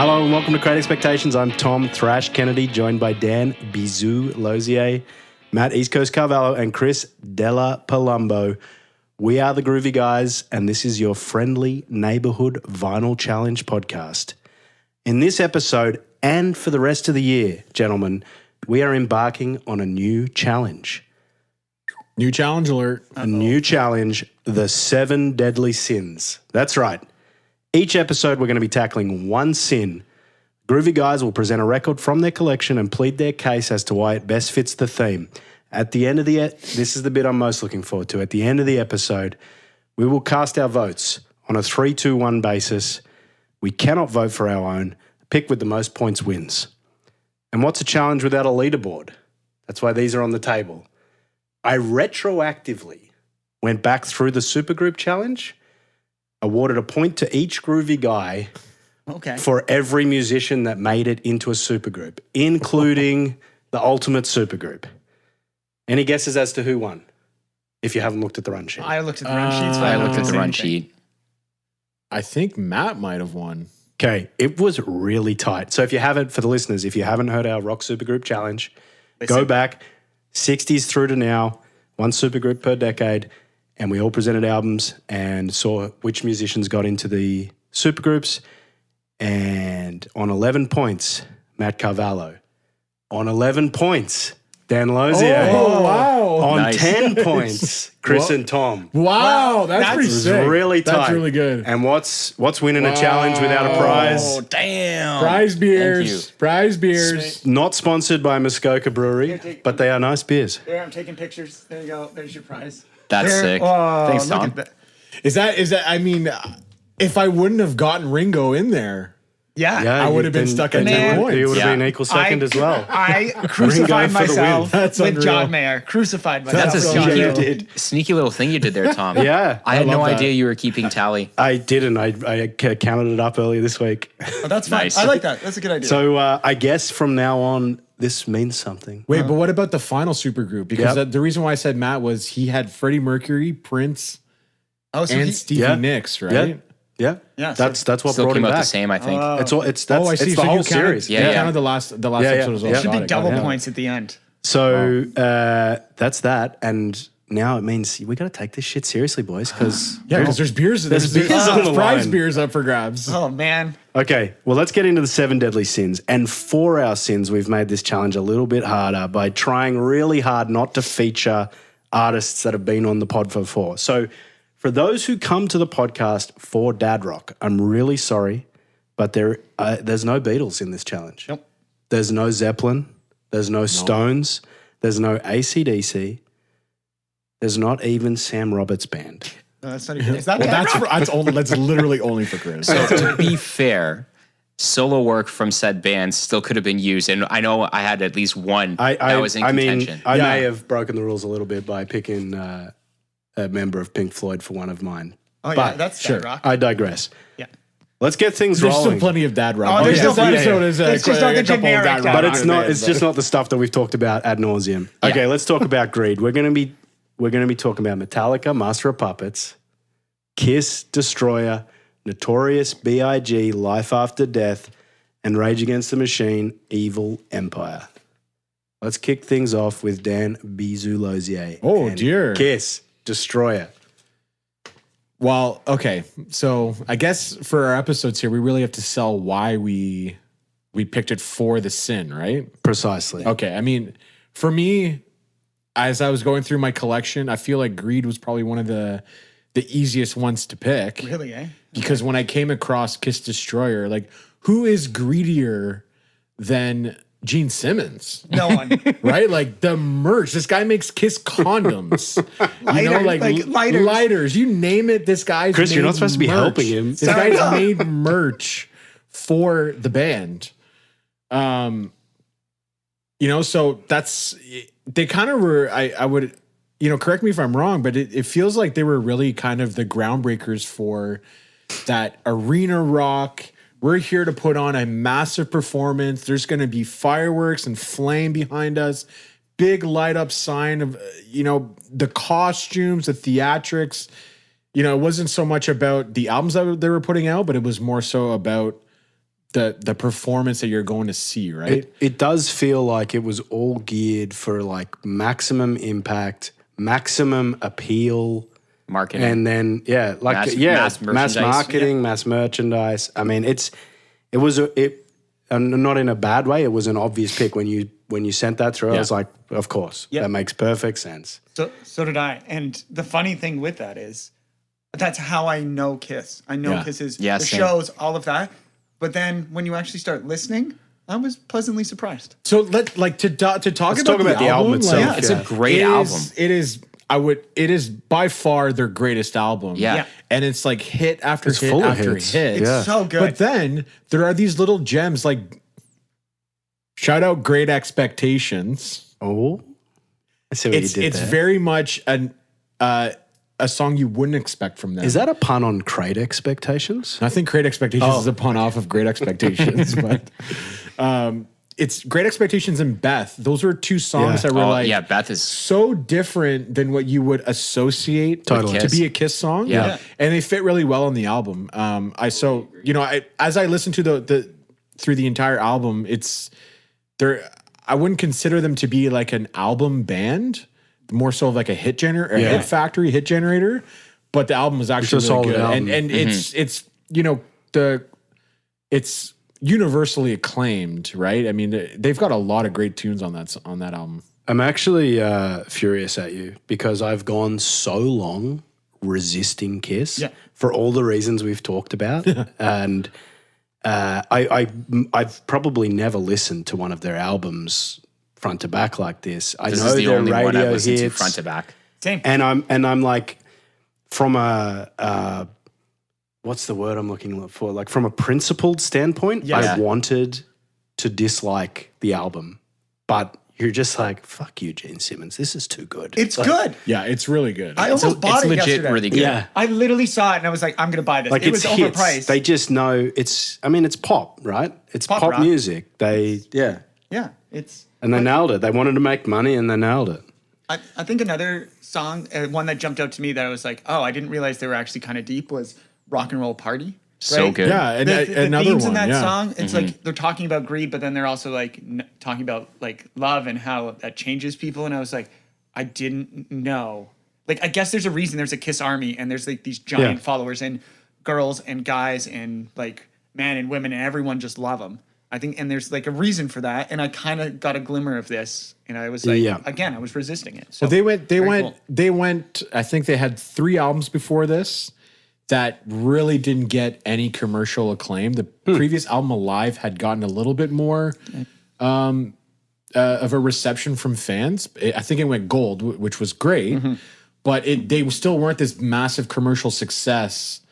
Hello and welcome to Great Expectations. I'm Tom Thrash Kennedy, joined by Dan Bizou Lozier, Matt East Coast Carvalho, and Chris Della Palumbo. We are the Groovy Guys, and this is your friendly neighborhood vinyl challenge podcast. In this episode, and for the rest of the year, gentlemen, we are embarking on a new challenge. New challenge alert. A new challenge, the 7 Deadly Sins. That's right. Each episode, we're going to be tackling one sin. Groovy Guys will present a record from their collection and plead their case as to why it best fits the theme. At the end of this is the bit I'm most looking forward to. At the end of the episode, we will cast our votes on a 3-2-1 basis. We cannot vote for our own. Pick with the most points wins. And what's a challenge without a leaderboard? That's why these are on the table. I retroactively went back through the Supergroup Challenge, awarded a point to each Groovy Guy for every musician that made it into a supergroup, including the ultimate supergroup. Any guesses as to who won? If you haven't looked at the run sheet. I looked at the run sheets. I looked at the run sheet. I think Matt might have won. Okay, it was really tight. So if you haven't, for the listeners, if you haven't heard our Rock Supergroup Challenge, go back 60s through to now, one supergroup per decade, and we all presented albums and saw which musicians got into the supergroups. And on 11 points, Matt Carvalho. On 11 points, Dan Lozier. Oh, wow. On Nice. 10 points, Chris and Tom. Wow, that's pretty It was sick. really tight. That's really good. And what's winning a challenge without a prize? Oh, damn. Prize Thank beers. you. Prize beers. Not sponsored by Muskoka Brewery, but they are nice beers. There, I'm taking pictures. There you go. There's your prize. That's There. sick. Oh, Thanks, look Tom. at that. Is that, I mean, if I wouldn't have gotten Ringo in there, Yeah. I would have been stuck at 10 points. You would have Yeah. been equal second as well. I crucified Ringo for the win. myself That's with unreal. John Mayer. Crucified myself. That's a with John sneaky, Mayer. did. sneaky little thing you did there, Tom. Yeah. I had love no that. idea you were keeping tally. I didn't. I counted it up earlier this week. Oh, that's fine. Nice. I like that. That's a good idea. So I guess from now on, this means something. Wait, but what about the final supergroup? Because Yep. the reason why I said Matt was he had Freddie Mercury, Prince, oh, so and he, Stevie Yeah. Nicks, right? Yeah. Yeah, That's what Still brought him came out back. the same, I think. It's all. It's I see. the So whole you counted, series. You Yeah. counted the last Yeah, yeah. episode as well. Yeah. should Got be it, double got it. points at the end. So that's that, and now it means we got to take this shit seriously, boys. Because Yeah, because there's beers. There's beers on the prize line. beers up for grabs. Oh, man. Okay, well, let's get into the 7 deadly sins. And for our sins, we've made this challenge a little bit harder by trying really hard not to feature artists that have been on the pod before. So for those who come to the podcast for dad rock, I'm really sorry, but there's no Beatles in this challenge. Nope. There's no Zeppelin. There's no Stones. There's no ACDC. There's not even Sam Roberts' band. No, that's not even. Is that Well, bad? that's literally only for Chris. So to be fair, solo work from said bands still could have been used. And I know I had at least one that was in contention. I may have broken the rules a little bit by picking a member of Pink Floyd for one of mine. Oh, yeah. But That's sure. Dad Rock. I digress. Yeah. Let's get things There's rolling. still plenty of dad rock. Oh, there's still this plenty. episode is It's just not the a couple of generic dad dad rock. But it's not. bands, It's just not the stuff that we've talked about ad nauseum. Okay, let's talk about greed. We're going to be talking about Metallica, Master of Puppets, Kiss, Destroyer, Notorious, B.I.G, Life After Death, and Rage Against the Machine, Evil Empire. Let's kick things off with Dan Bizou Lozier. Oh, and dear. Kiss, Destroyer. Well, okay. So I guess for our episodes here, we really have to sell why we picked it for the sin, right? Precisely. Okay. I mean, for me, as I was going through my collection, I feel like Greed was probably one of the easiest ones to pick. Really, eh? Because when I came across Kiss Destroyer, like, who is greedier than Gene Simmons? No one. Right? Like the merch. This guy makes Kiss condoms. Like lighters. lighters. You name it, this guy's Chris, you're made not supposed to be merch. helping him. This guy's made merch for the band. So that's, they kind of were, I would, correct me if I'm wrong, but it feels like they were really kind of the groundbreakers for that arena rock. We're here to put on a massive performance. There's going to be fireworks and flame behind us. Big light up sign of, the costumes, the theatrics. It wasn't so much about the albums that they were putting out, but it was more so about the performance that you're going to see, right? It does feel like it was all geared for like maximum impact, maximum appeal, marketing, and then mass marketing, mass merchandise. I mean, it was not in a bad way. It was an obvious pick when you sent that through. I was like, of course, that makes perfect sense. So did I. And the funny thing with that is, that's how I know Kiss. I know Kiss's the shows, all of that. But then when you actually start listening, I was pleasantly surprised. So let's talk about the album itself. Like, it's a great album. It is by far their greatest album. Yeah. And it's like hit after hit full of after hits. hit. It's so good. But then there are these little gems like shout out Great Expectations. Oh, I see what you did It's there. very much a song you wouldn't expect from them. Is that a pun on Great Expectations? I think Great Expectations is a pun off of Great Expectations, but it's Great Expectations and Beth. Those are two songs that were Beth is so different than what you would associate to be a Kiss song. Yeah. And they fit really well on the album. As I listened to the through the entire album, I wouldn't consider them to be like an album band, more so like a hit hit generator. But the album was actually really good. Album. And it's universally acclaimed, right? I mean, they've got a lot of great tunes on that album. I'm actually furious at you because I've gone so long resisting Kiss for all the reasons we've talked about, and I've probably never listened to one of their albums front to back like this. This know is the their only radio one I've listened to hits, front to back. Same. and I'm like, from a what's the word I'm looking for? Like from a principled standpoint, I wanted to dislike the album, but you're just like, fuck you, Gene Simmons. This is too good. It's good. Yeah, it's really good. I almost bought it legit yesterday. really good. Yeah. I literally saw it and I was like, I'm going to buy this. Like it was it's hits. overpriced. They just know it's pop, right? It's pop rock. music. Yeah, it's... And they nailed it. They wanted to make money and they nailed it. I think another song, one that jumped out to me that I was like, oh, I didn't realize they were actually kind of deep was Rock and Roll Party. So right? good. Yeah, and The another themes one. in that song, it's like they're talking about greed, but then they're also like talking about like love and how that changes people. And I was like, I didn't know. Like, I guess there's a reason there's a Kiss Army and there's like these giant followers and girls and guys and like men and women and everyone just love them. I think, and there's like a reason for that. And I kind of got a glimmer of this, and I was like, again, I was resisting it. So well, they went. I think they had 3 albums before this that really didn't get any commercial acclaim. The previous album, Alive, had gotten a little bit more of a reception from fans. I think it went gold, which was great, but they still weren't this massive commercial success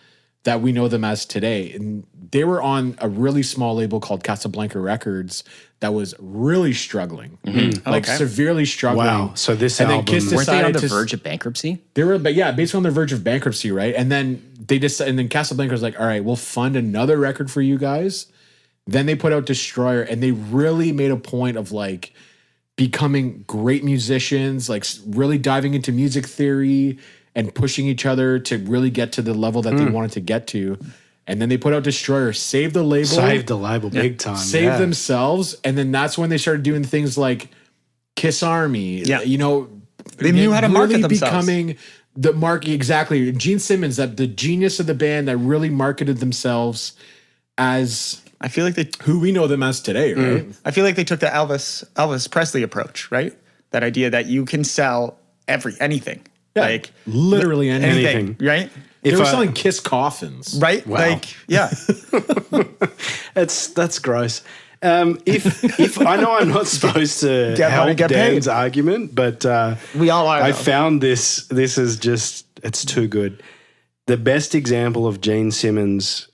that we know them as today. And they were on a really small label called Casablanca Records that was really struggling, severely struggling. Wow. So this and album, then Kiss Weren't they on decided the to verge of bankruptcy? They were, but basically on the verge of bankruptcy, right? And then and then Casablanca was like, all right, we'll fund another record for you guys. Then they put out Destroyer, and they really made a point of like becoming great musicians, like really diving into music theory and pushing each other to really get to the level that they wanted to get to. And then they put out Destroyer, saved the label. Big time. Saved themselves. And then that's when they started doing things like Kiss Army. Yeah. You know, they knew how to market really themselves. Becoming the market, exactly. Gene Simmons, the genius of the band that really marketed themselves as I feel like who we know them as today, right? I feel like they took the Elvis Presley approach, right? That idea that you can sell anything. Yeah, like literally anything. Right? They were selling Kiss coffins. Right? Wow. Like, yeah. That's gross. If I know I'm not supposed to help Dan's argument, but We all are. I though. found this is just, it's too good. The best example of Gene Simmons'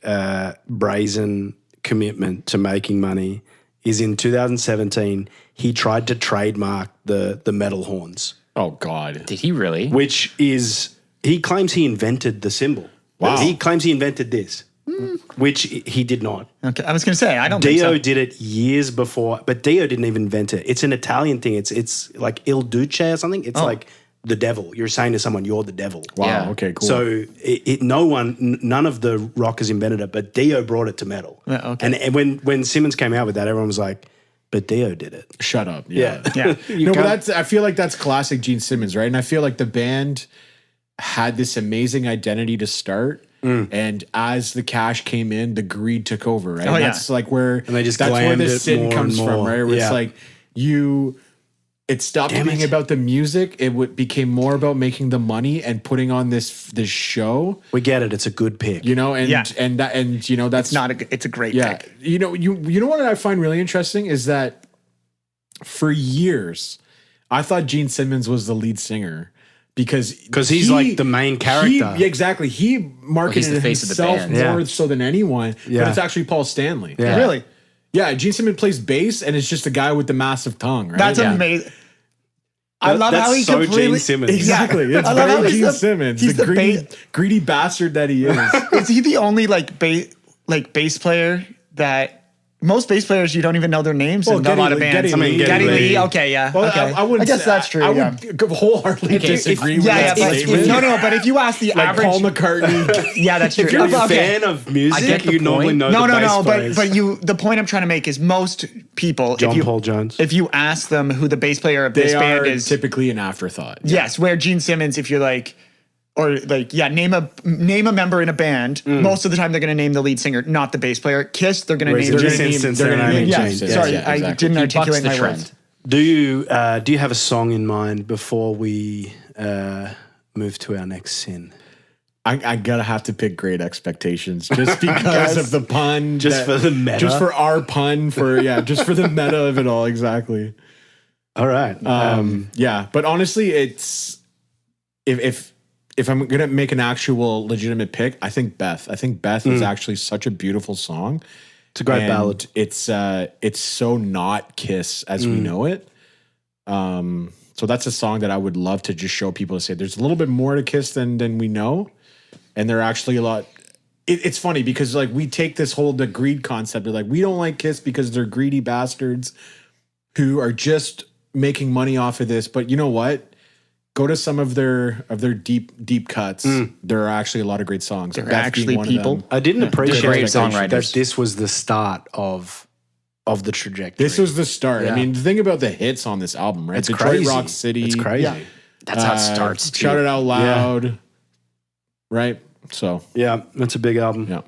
brazen commitment to making money is in 2017. He tried to trademark the metal horns. Oh, God. Did he really? Which is, he claims he invented the symbol. Wow. He claims he invented this, which he did not. Okay, I was going to say, I don't think Dio so. did it years before, but Dio didn't even invent it. It's an Italian thing. It's like Il Duce or something. It's like the devil. You're saying to someone, you're the devil. Wow. Yeah. Okay. Cool. So none of the rockers invented it, but Dio brought it to metal. Yeah, okay. And when Simmons came out with that, everyone was like, but Dio did it. Shut up. Yeah. Yeah. But I feel like that's classic Gene Simmons, right? And I feel like the band had this amazing identity to start. And as the cash came in, the greed took over, right? Oh, And yeah. that's like where they just that's where glammed the it sin more comes and from, more. right? Where Yeah. it's like it stopped being about the music. It became more about making the money and putting on this show. We get it. It's a good pick. You know, and Yeah. that's It's a great yeah. pick. You know what I find really interesting is that for years I thought Gene Simmons was the lead singer. Because he's like the main character. Exactly. He marketed the face of the himself band. more Yeah. so than anyone. Yeah. But it's actually Paul Stanley. Yeah. Really? Yeah, Gene Simmons plays bass, and it's just a guy with the massive tongue, right? That's yeah. amazing. I love That's how he so completely Gene Simmons. Exactly. It's I love how very he's Gene the- Simmons, he's the the greedy bastard that he is. Is he the only bass player that most bass players you don't even know their names Well, in a lot of Geddy bands? Lee. Geddy Geddy Lee. Lee. Okay, yeah. Well, okay. I wouldn't. I guess say- that's true. I yeah. would wholeheartedly disagree with Yeah, that but statement. no, but if you ask the like average, Paul McCartney. yeah, that's true. If you're a Okay. fan of music, I get the you normally point. know No, the bass but players. the point I'm trying to make is most people, John Paul Jones. if you ask them who the bass player of this They band are is, typically an afterthought. yes, where Gene Simmons, if you're like, or like, yeah, name a member in a band. Most of the time, they're going to name the lead singer, not the bass player. Kiss, they're going to Whereas name. in this name- instance, they're they're gonna naming name- Yeah, change. Yes, sorry, yeah, I exactly. didn't He bucks articulate the my trend. words. Do you have a song in mind before we move to our next sin? I gotta have to pick Great Expectations just because of the pun, Just for the meta? just for our pun, just for the meta of it all. Exactly. All right. Yeah, but honestly, it's if I'm gonna make an actual legitimate pick, I think Beth. I think Beth is actually such a beautiful song. It's a great And ballad. It's so not Kiss as we know it. So that's a song that I would love to just show people to say there's a little bit more to Kiss than we know, and they're actually a lot. It's funny because like we take this whole the greed concept of like we don't like Kiss because they're greedy bastards who are just making money off of this. But you know what? Go to some of their deep cuts. There are actually a lot of great songs. They're Beth being actually one of people. them. I didn't appreciate great that songwriters. this was the start of the trajectory. This was the start. Yeah. I mean, think about the hits on this album, right? It's Detroit crazy. Rock City. It's crazy. Yeah. That's how it starts. Too. Shout It Out Loud. Right? So, Yeah, it's a big album. yeah.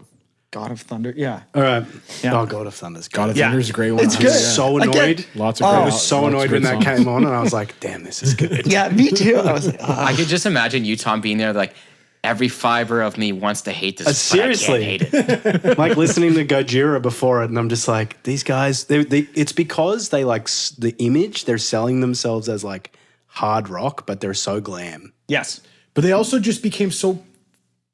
God of Thunder. Yeah. All right. Yeah. Oh, God of Thunder's good. God of Yeah. Thunder's a great one. It's I good. was so annoyed. Again, Lots of Oh, great I was so lots of annoyed great when that songs. came on, and I was like, "Damn, this is good." Yeah, me too. I was like, I could just imagine you, Tom, being there like, every fiber of me wants to hate this. Seriously. But I can't hate it. Like listening to Gojira before it, and I'm just like, these guys. It's because they like the image. They're selling themselves as like hard rock, but they're so glam. yes. But they also just became so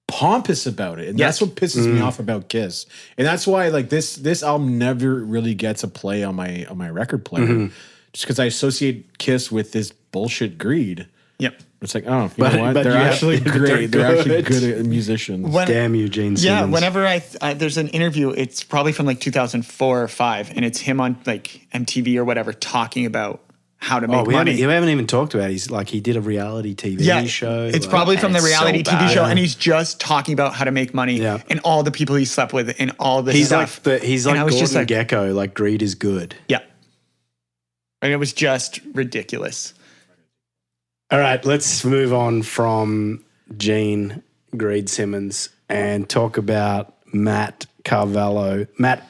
pompous about it. And Yes. that's what pisses me off about Kiss. And that's why like this album never really gets a play on my record player. Just because I associate Kiss with this bullshit greed. Yep. It's like, oh, you But- know what? but They're you have- actually they're great. They're actually good. good musicians. When- Damn you, Gene Simmons. Yeah, whenever I there's an interview, it's probably from like 2004 or 5, and it's him on like MTV or whatever talking about how to make we money. haven't even talked about it. He's like he did a reality TV show. It's like- probably from and the it's so reality TV bad. show, Yeah. and he's just talking about how to make money Yeah. and all the people he slept with and all this he's stuff. like he's like And I was Gordon just like, Gekko. Like greed is good. yeah, and it was just ridiculous. All right, let's move on from Gene Greed Simmons and talk about Matt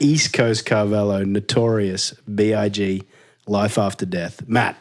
East Coast Carvalho, Notorious, B.I.G, Life After Death. Matt,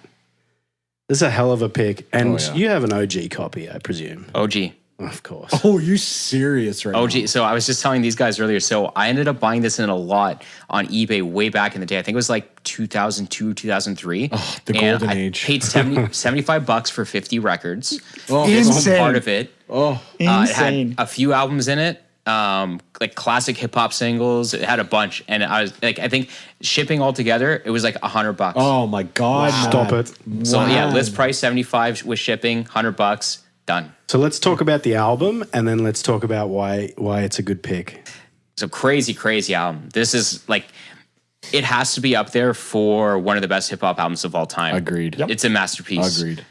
this is a hell of a pick, and you have an OG copy, I presume. OG. Of course. Oh, you're serious right now. OG. So I was just telling these guys earlier. So I ended up buying this in a lot on eBay way back in the day. I think it was like 2002, 2003. Oh, the And golden I age. paid $75 for 50 records. Oh, This was Insane. part of it. oh, It had Insane. a few albums in it, like classic hip hop singles. It had a bunch, and I was like, I think shipping all together, it was like $100. oh my God. Stop Matt. it. So yeah, Wow. list price 75 with shipping, $100, done. So let's talk about the album, and then let's talk about why it's a good pick. So crazy album. This is like, it has to be up there for one of the best hip hop albums of all time. Agreed. It's a masterpiece. Agreed.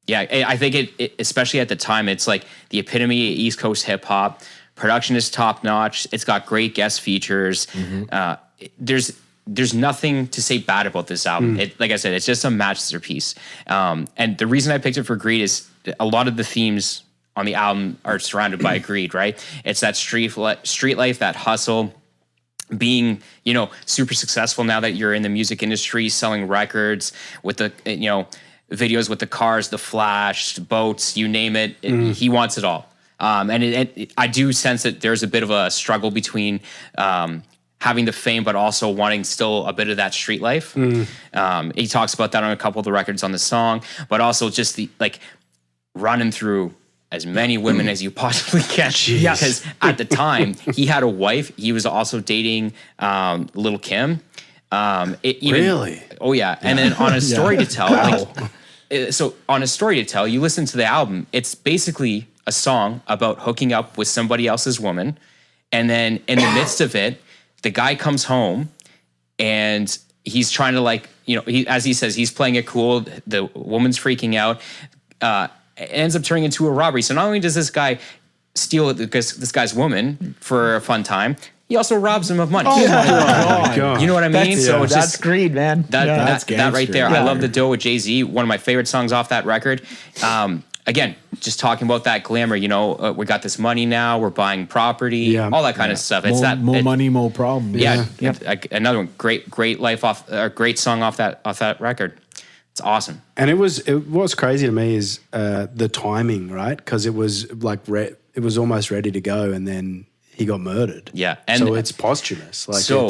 Yeah, I think it especially at the time, it's like the epitome of East Coast hip hop. Production is top notch. It's got great guest features. There's nothing to say bad about this album. Like I said, it's just a masterpiece. And the reason I picked it for Greed is a lot of the themes on the album are surrounded by greed, right? It's that street life, that hustle, being, super successful now that you're in the music industry, selling records with the, videos with the cars, the flash, the boats, you name it. He wants it all. And I do sense that there's a bit of a struggle between having the fame, but also wanting still a bit of that street life. He talks about that on a couple of the records on the song, but also just the running through as many women as you possibly can. Yeah, because at the time he had a wife. He was also dating Little Kim. Really? Oh yeah. And then on a story to tell, so on a story to tell, you listen to the album. It's basically a song about hooking up with somebody else's woman, and then in the midst of it, the guy comes home and he's trying to as he says, he's playing it cool. The woman's freaking out. It ends up turning into a robbery. So not only does this guy steal this guy's woman for a fun time, he also robs him of money. Oh my God. You know what I mean? So that's greed, man. That right there. I love The Dough with Jay-Z. One of my favorite songs off that record. Again, just talking about that glamour. We got this money now. We're buying property. All that kind of stuff. It's more money, more problem. Yeah. Another one. Great life great song off that record. It's awesome. And what's crazy to me is the timing, right? Because it was it was almost ready to go, and then he got murdered. Yeah, and so it's posthumous. That's part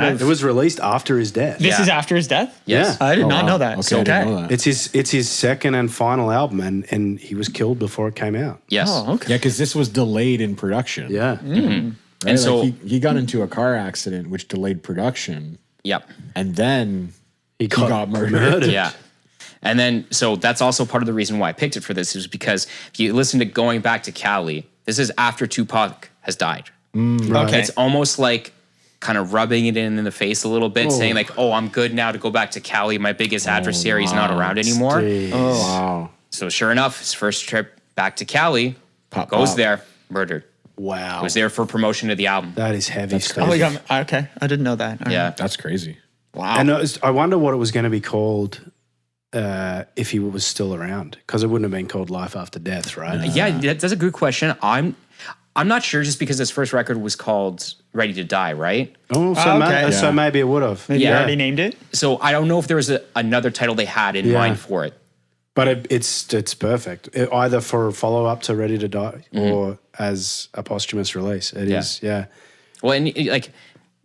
of. It was released after his death. This is after his death. Yes. I did not know that. Okay, I didn't know that. It's his second and final album, and he was killed before it came out. Yes. Oh, okay. Yeah, because this was delayed in production. Yeah. Right? And so he got into a car accident, which delayed production. Yep. And then he got murdered. Yeah. And then, so that's also part of the reason why I picked it for this, is because if you listen to Going Back to Cali, this is after Tupac has died. Right. Okay. It's almost like kind of rubbing it in the face a little bit, saying like, oh, I'm good now to go back to Cali. My biggest adversary is not around anymore. Oh, wow. So sure enough, his first trip back to Cali, goes there, murdered. Wow. He was there for promotion of the album. That is heavy stuff. Oh, he got, okay. I didn't know that. All Yeah. right. That's crazy. Wow. And I wonder what it was going to be called if he was still around, because it wouldn't have been called Life After Death, right? Yeah, that's a good question. I'm not sure, just because his first record was called Ready to Die, right? Oh, so maybe it would have. Maybe you already named it? So I don't know if there was another title they had in mind for it. But it's perfect, either for a follow-up to Ready to Die or as a posthumous release. It is. Well, and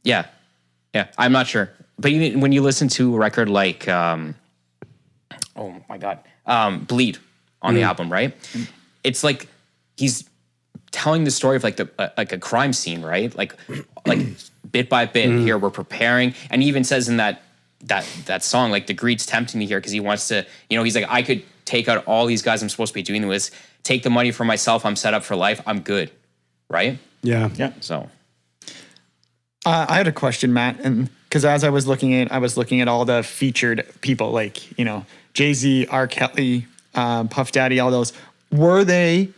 yeah, I'm not sure. But when you listen to a record like, oh my God, Bleed on the album, right? It's like he's telling the story of like a crime scene, right? Like bit by bit. Here we're preparing, and he even says in that song, like, the greed's tempting me here because he wants to, he's like, I could take out all these guys I'm supposed to be doing this, take the money for myself. I'm set up for life. I'm good, right? Yeah. So. I had a question, Matt, and because as I was looking at all the featured people, like, Jay-Z, R. Kelly, Puff Daddy, all those. Were they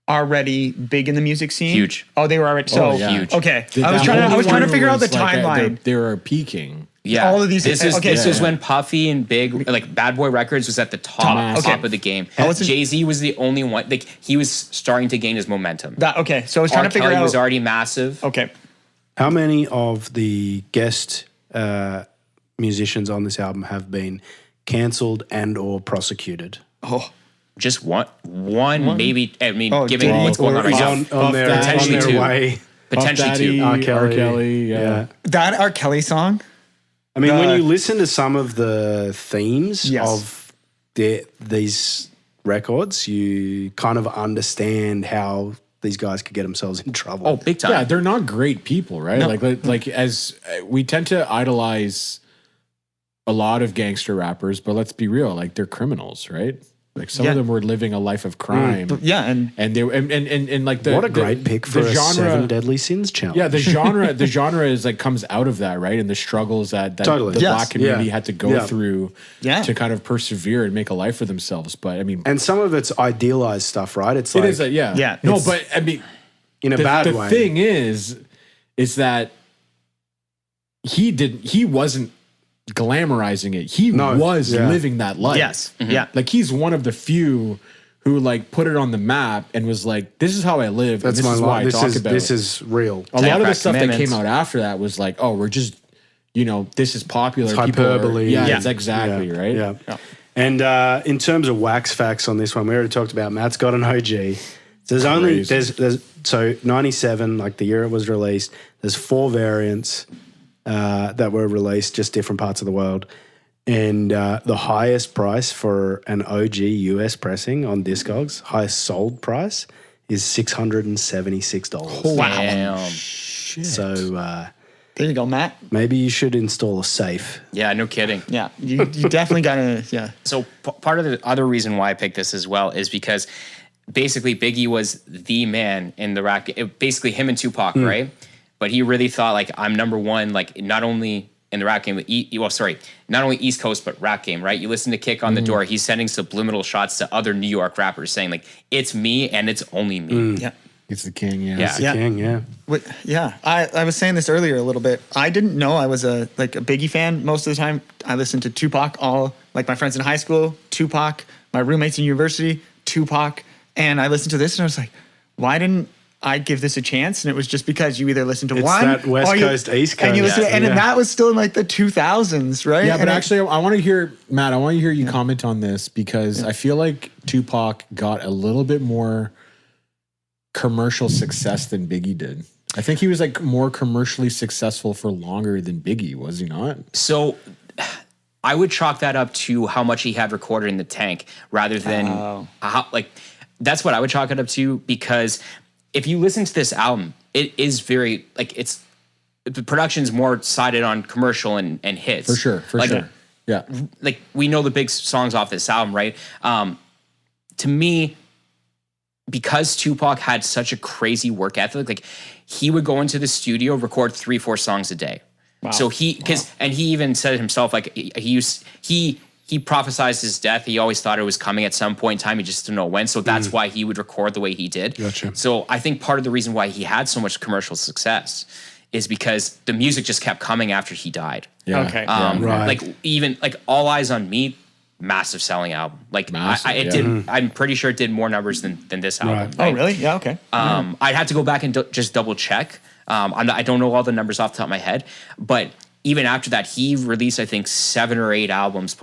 already big in the music scene? Huge. Oh, they were already huge. Okay, I was trying to figure out the timeline. They were peaking. Yeah, all of these. This is when Puffy and Big, like Bad Boy Records, was at the top of the game. Jay-Z was the only one. Like, he was starting to gain his momentum. So I was trying to figure out. Was already massive. Okay. How many of the guest musicians on this album have been cancelled and or prosecuted? Oh, just one maybe. I mean, given what's going on right now, on their way. Potentially two. R. Kelly, yeah. That R. Kelly song. I mean, when you listen to some of the themes of these records, you kind of understand how these guys could get themselves in trouble. Oh, big time. Yeah, they're not great people, right? No. Like as we tend to idolize a lot of gangster rappers, but let's be real, like, they're criminals, right? Like some of them were living a life of crime. Yeah, and they and like what a great pick for a Seven Deadly Sins challenge. Yeah, the genre is like comes out of that, right? And the struggles that Totally. the black community Yeah. had to go Yeah. through to kind of persevere and make a life for themselves. But I mean, And some of it's idealized stuff, right? It's like it is yeah. No, but I mean, in a bad the way. thing is that he wasn't glamorizing it. He was living that life. yes, yeah. Like he's one of the few who like put it on the map and was like, this is how I live. That's and this my is why I life. talk about This it. is real. A lot of the Crack stuff that came Commandments. out after that was like, oh, we're just, this is popular. It's People are- hyperbole. yeah, it's exactly, Yeah. right? Yeah. And in terms of wax facts on this one, we already talked about Matt's got an OG. There's only there's so 97, like the year it was released. There's 4 variants that were released, just different parts of the world. And the highest price for an OG US pressing on Discogs, highest sold price, is $676. Damn. So There you go, Matt. maybe you should install a safe. Yeah, no kidding. Yeah, you definitely gotta. Yeah, So part of the other reason why I picked this as well is because basically Biggie was the man in the rap. Basically him and Tupac, right? But he really thought like I'm number one, like not only in the rap game, but not only East Coast but rap game, right? You listen to Kick on the Door. He's sending subliminal shots to other New York rappers, saying like it's me and it's only me. yeah. It's the king, yeah. Yeah. Yeah. King, yeah. Yeah, I was saying this earlier a little bit. I didn't know I was a Biggie fan. Most of the time, I listened to Tupac. All like my friends in high school, Tupac. My roommates in university, Tupac. And I listened to this and I was like, why didn't I give this a chance? And it was just because you either listen to It's one, that West or you- Coast, East and you Coast. listen, and Yeah. that was still in like the 2000s, right? Yeah, but And actually, I want to hear, Matt, I want to hear you comment on this because I feel like Tupac got a little bit more commercial success than Biggie did. I think he was like more commercially successful for longer than Biggie, was he not? So I would chalk that up to how much he had recorded in the tank rather than how, like, that's what I would chalk it up to, because if you listen to this album, it is very, like, it's, the production's more sided on commercial and hits. For sure, for Like, sure. Yeah. Like, we know the big songs off this album, right? To me, because Tupac had such a crazy work ethic, like, he would go into the studio, record 3-4 songs a day. So and he even said it himself, like he prophesized his death. He always thought it was coming at some point in time. He just didn't know when. So that's why he would record the way he did. Gotcha. So I think part of the reason why he had so much commercial success is because the music just kept coming after he died. Yeah. Okay. Right. Like even like All Eyes on Me, massive selling album. Like Massive, it yeah. did. I'm pretty sure it did more numbers than this album. Right. Oh, really? Yeah. Okay. I'd have to go back and just double check. I don't know all the numbers off the top of my head, but even after that, he released, I think, 7 or 8 albums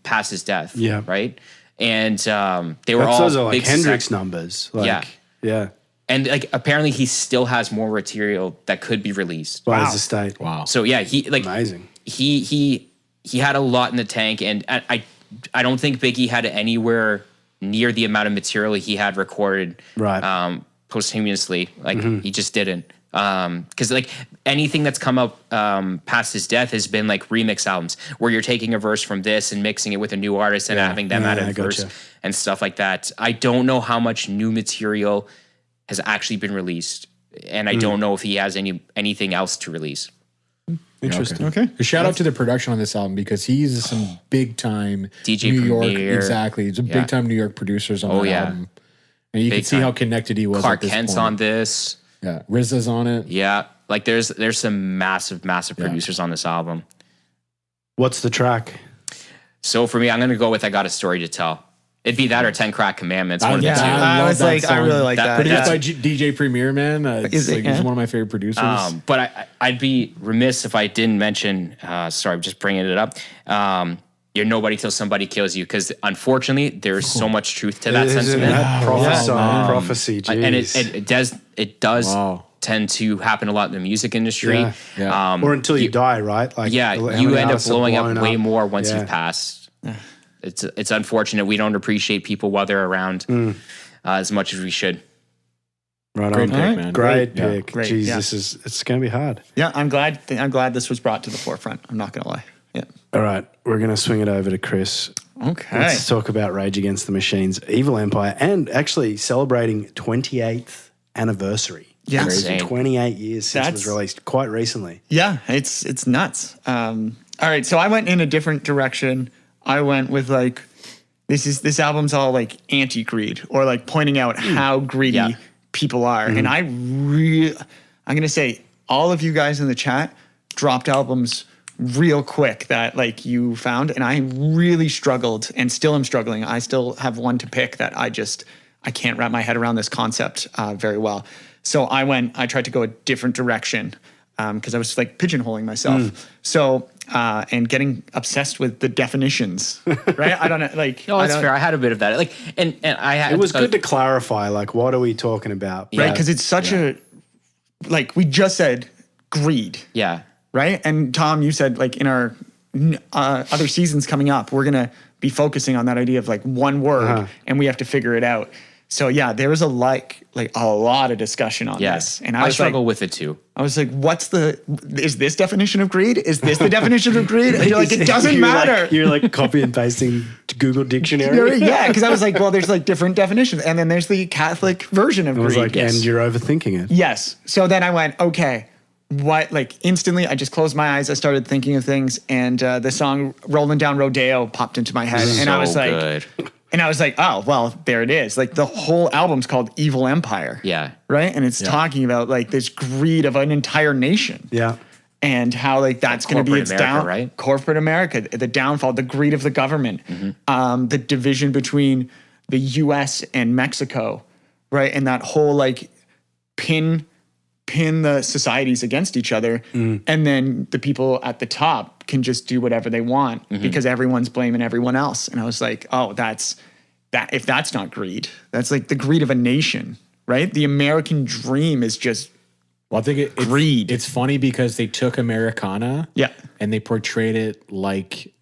past his death. Yeah. Right. And they were all Those are like big Hendrix success. numbers. Like, yeah. And like apparently he still has more material that could be released. By his estate. Wow. So yeah, he like Amazing. He had a lot in the tank, and I don't think Biggie had anywhere near the amount of material he had recorded. Right. Posthumously, like he just didn't. Because like anything that's come up past his death has been like remix albums where you're taking a verse from this and mixing it with a new artist and having them add a verse and stuff like that. I don't know how much new material has actually been released, and I don't know if he has anything else to release. Interesting. Okay. Shout out to the production on this album because he's some big time DJ New York. Premier. Exactly. He's a big time New York producers on that album. And you Big can see time. how connected he was. Clark at this Kent's point. on this. Yeah. RZA's on it. Yeah, like there's some massive producers on this album. What's the track? So for me, I'm gonna go with I Got a Story to Tell. It'd be that or 10 Crack Commandments. One of the two. I love was that like, I song. really like that. Produced Yeah. by DJ Premier, man. Is it? He's Yeah. one of my favorite producers. But I'd be remiss if I didn't mention. Sorry, I'm just bringing it up. You're nobody till somebody kills you, because unfortunately there's so much truth to that sentiment. Prophecy. Geez. And it does Wow. tend to happen a lot in the music industry. Yeah. Yeah. Or until you die, right? Like, Yeah, how you many end up artists are blowing up blown way more once Yeah. you've passed. It's unfortunate. We don't appreciate people while they're around as much as we should. Right Great on. pick, man. Great Yeah. pick. Great, Jeez, yeah. it's going to be hard. Yeah, I'm glad this was brought to the forefront. I'm not gonna lie. Yeah. All right, we're going to swing it over to Chris. Okay. Let's talk about Rage Against the Machine's Evil Empire and actually celebrating 28th anniversary. Yeah. Insane. 28 years since it was released, quite recently. Yeah, it's nuts. All right, so I went in a different direction. I went with like this album's all like anti-greed or like pointing out how greedy people are. And I'm gonna say all of you guys in the chat dropped albums real quick that like you found, and I really struggled and still am struggling. I still have one to pick that I can't wrap my head around this concept very well. So I tried to go a different direction because I was like pigeonholing myself. So, and getting obsessed with the definitions, right? I don't know, like. No, that's fair. I had a bit of that. Like, and I had. It was good to clarify, like, what are we talking about? Right, because it's such a, like we just said, greed. Yeah. Right, and Tom, you said like in our other seasons coming up, we're gonna be focusing on that idea of like one word, and we have to figure it out. So yeah, there was a lot of discussion on this, and I struggle with it too. I was like, is this definition of greed? Is this the definition of greed? And you're like, it doesn't matter. You're like copy and pasting Google Dictionary. Yeah, because I was like, well, there's like different definitions, and then there's the Catholic version of I was greed. like, and you're overthinking it. Yes. So then I went, okay, what, like instantly I just closed my eyes. I started thinking of things, and the song Rolling Down Rodeo popped into my head. And I was like, good. And I was like, oh, well, there it is. Like the whole album's called Evil Empire. Yeah. Right? And it's talking about like this greed of an entire nation. Yeah. And how like that's going to be its down, right? Corporate America, the downfall, the greed of the government, the division between the U.S. and Mexico, right? And that whole like pin the societies against each other, and then the people at the top can just do whatever they want because everyone's blaming everyone else. And I was like, oh, that's that. If that's not greed, that's like the greed of a nation, right? The American dream is just Well, I think greed. It's funny because they took Americana, and they portrayed it like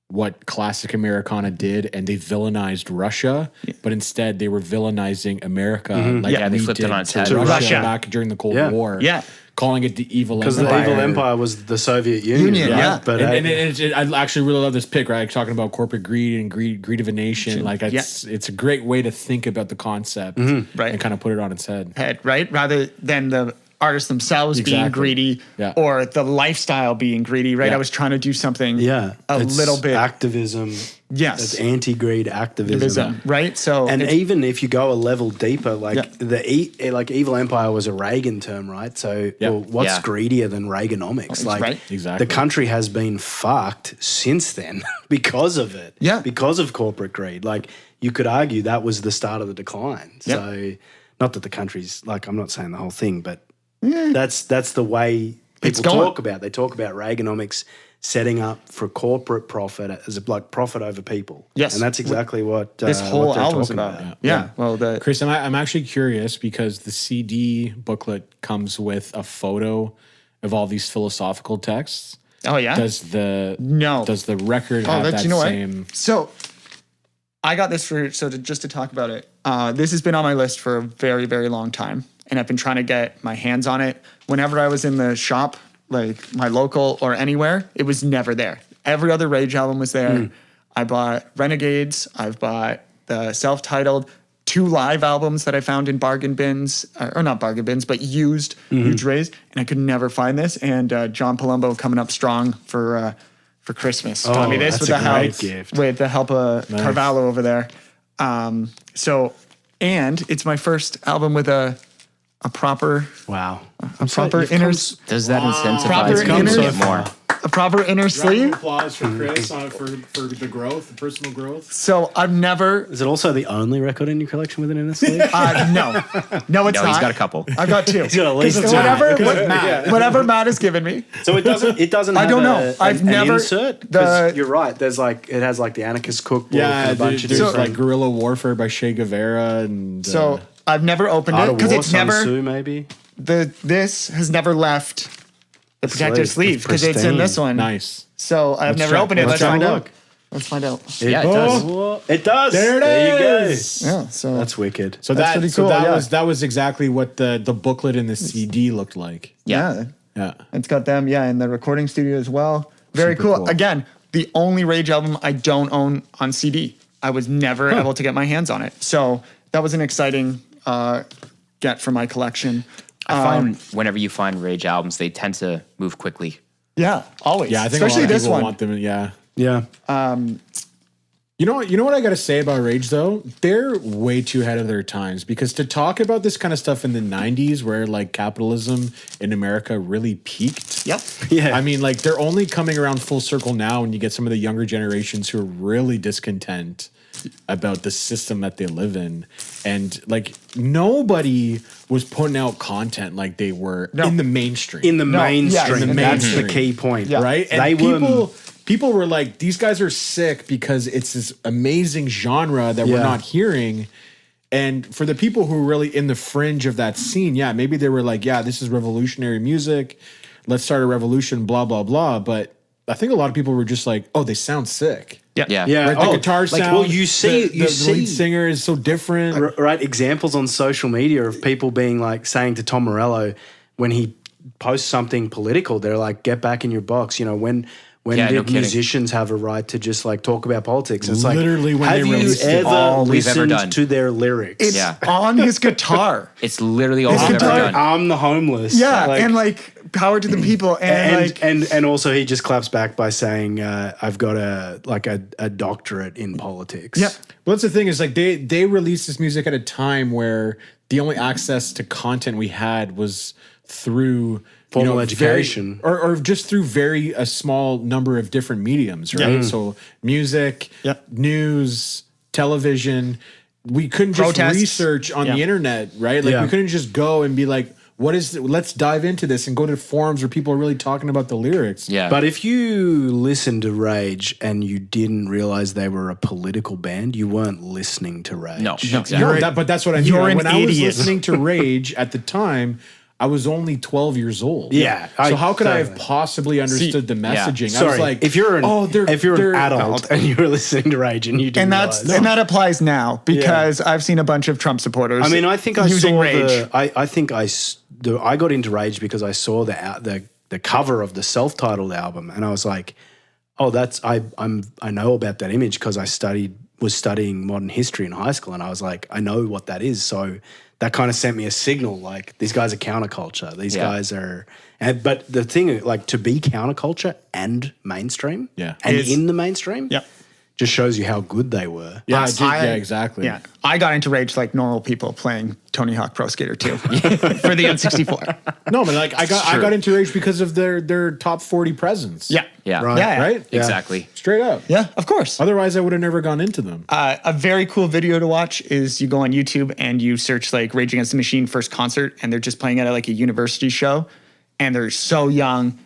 what classic Americana did, and they villainized Russia, but instead they were villainizing America. They flipped it on its head. To Russia Russia. back during the Cold War. Yeah. Calling it the evil Because empire. the Evil Empire was the Soviet Union. Right? But I actually really love this pick, right? Talking about corporate greed and greed of a nation. Like it's a great way to think about the concept, Right. and kind of put it on its head. Right? Rather than the artists themselves being greedy or the lifestyle being greedy, right? I was trying to do something it's little bit. activism. Yes. It's anti-greed activism. Right? So And even if you go a level deeper, like like Evil Empire was a Reagan term, right? So well, what's greedier than Reaganomics? Like right. Exactly. the country has been fucked since then because of it. Yeah. Because of corporate greed. Like you could argue that was the start of the decline. So not that the country's like, I'm not saying the whole thing, but that's the way people talk about. They talk about Reaganomics setting up for corporate profit as a like profit over people. Yes. And that's exactly what this whole what they're album's talking about. Yeah. Well, Chris, I'm actually curious because the CD booklet comes with a photo of all these philosophical texts. Oh yeah. Does the record have that same? So I got this just to talk about it. This has been on my list for a very, very long time, and I've been trying to get my hands on it. Whenever I was in the shop, like my local or anywhere, it was never there. Every other Rage album was there. I bought Renegades. I've bought the self-titled 2 live albums that I found in bargain bins, or not bargain bins, but used huge rays, and I could never find this. And John Palumbo coming up strong for Christmas. Got me this with the help of Carvalho over there. And it's my first album with a proper proper inner. Does that incentivize Proper you inner- to get more? A proper inner sleeve. Applause for Chris for the growth, the personal growth. So I've never. Is it also the only record in your collection with an inner sleeve? No, it's not. He's got a couple. I've got 2. He's got at least 2. Whatever Matt has given me. So it doesn't. I have don't know. I've an never- insert. 'Cause you're right. There's like it has like the Anarchist Cookbook. and a bunch of there's different like Guerrilla Warfare by Che Guevara and So I've never opened Art it of because War, it's Sun never Tzu, maybe. This has never left the protective sleeve It's because it's in pristine. this one. nice. So I've never check. opened it. Let's Let's have find a out. look. Let's find out. Yeah, it does. It does. There it is. Yeah. So That's wicked. So That's pretty cool, that was exactly what the booklet and the CD looked like. yeah. Yeah. It's got them, in the recording studio as well. Very Super cool. cool. Again, the only Rage album I don't own on CD. I was never able to get my hands on it. So that was an exciting get for my collection. I find whenever you find Rage albums, they tend to move quickly. Yeah, always. Yeah, I think especially a lot of this people one. want them. Yeah. Yeah. You know what I got to say about Rage though? They're way too ahead of their times, because to talk about this kind of stuff in the 90s where like capitalism in America really peaked. Yep. Yeah. I mean, like they're only coming around full circle now when you get some of the younger generations who are really discontent about the system that they live in. And like nobody was putting out content like they were in the mainstream. In the mainstream. in the That's the mainstream. key point. Yeah. Right? And They were people were like, these guys are sick because it's this amazing genre that we're Yeah. not hearing. And for the people who were really in the fringe of that scene, yeah, maybe they were like, yeah, this is revolutionary music. Let's start a revolution, blah, blah, blah. But I think a lot of people were just like, oh, they sound sick. Yeah. Yeah. Yeah. Right? The guitar sound. Well, you see, the lead singer is so different. right, examples on social media of people being like saying to Tom Morello when he posts something political, they're like, get back in your box. You know, when Yeah, no did kidding. musicians have a right to just like talk about politics? And it's like, Literally when have they you released it. ever All we've ever listened done. to their lyrics? It's Yeah. on his guitar. It's literally all His I've ever guitar- done. I'm the homeless. Yeah. and like power to the people. And also he just claps back by saying, I've got a doctorate in politics. Yeah. Well, that's the thing is like they released this music at a time where the only access to content we had was through Formal education. or just through a small number of different mediums, right? So music, Yep. news, television. We couldn't just Protests. research on the Yeah. internet, right? Like Yeah. we couldn't just go and be like, let's dive into this and go to forums where people are really talking about the lyrics. Yeah. But if you listened to Rage and you didn't realize they were a political band, you weren't listening to Rage. No, exactly. But that's what I mean. You're Like, an when I was idiot. listening to Rage at the time, I was only 12 years old. Yeah, So how could I have totally. possibly understood the messaging? I Sorry, was like, if you're an they're adult and you were listening to Rage and you didn't and realize. that applies now because I've seen a bunch of Trump supporters. I mean, I think I using saw Rage. I got into Rage because I saw the cover of the self-titled album, and I was like, oh, I know about that image because I was studying modern history in high school, and I was like, I know what that is. So that kind of sent me a signal, like these guys are counterculture. These guys are, but the thing, like to be counterculture and mainstream, and in the mainstream, Yep. just shows you how good they were. Yeah, I- yeah, exactly. Yeah, I got into Rage like normal people playing Tony Hawk Pro Skater 2 for the N64. No, but like I got into Rage because of their top 40 presence. Yeah, Yeah. Right. yeah, Right? Exactly. Straight up. yeah. Of course. Otherwise, I would have never gone into them. A very cool video to watch is you go on YouTube and you search like Rage Against the Machine first concert, and they're just playing at like a university show, and they're so young,